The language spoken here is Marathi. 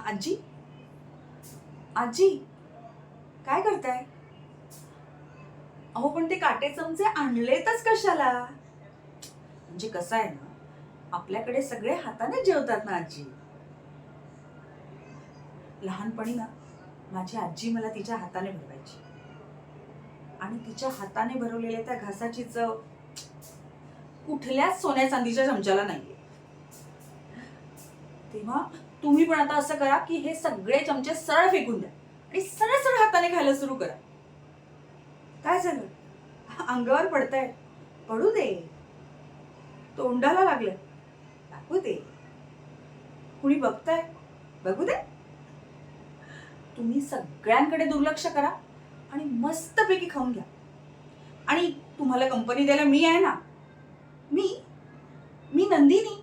आजी, आजी, काय करताय? अहो पण ते काटे चमचे आणलेतच कशाला? म्हणजे कसं आहे ना, आपल्याकडे सगळे हाताने जेवतात ना आजी. लहानपणी ना माझी आजी मला तिच्या हाताने भरवायची आणि तिच्या हाताने भरवलेल्या त्या घासाची चव कुठल्याच सोन्या चांदीच्या चमच्याला नाहीये. तेव्हा तुम्ही पण आता असं करा की हे सगळे चमचे सरळ फेकून द्या आणि सरळ सरळ हाताने खायला सुरू करा. काय झालं? अंगावर पडतंय, पडू दे. तोंडाला लागलं, लागू दे. कुणी बघताय, बघू दे. तुम्ही सगळ्यांकडे दुर्लक्ष करा आणि मस्तपैकी खाऊन घ्या. आणि तुम्हाला कंपनी द्यायला मी आहे ना. मी मी नंदिनी.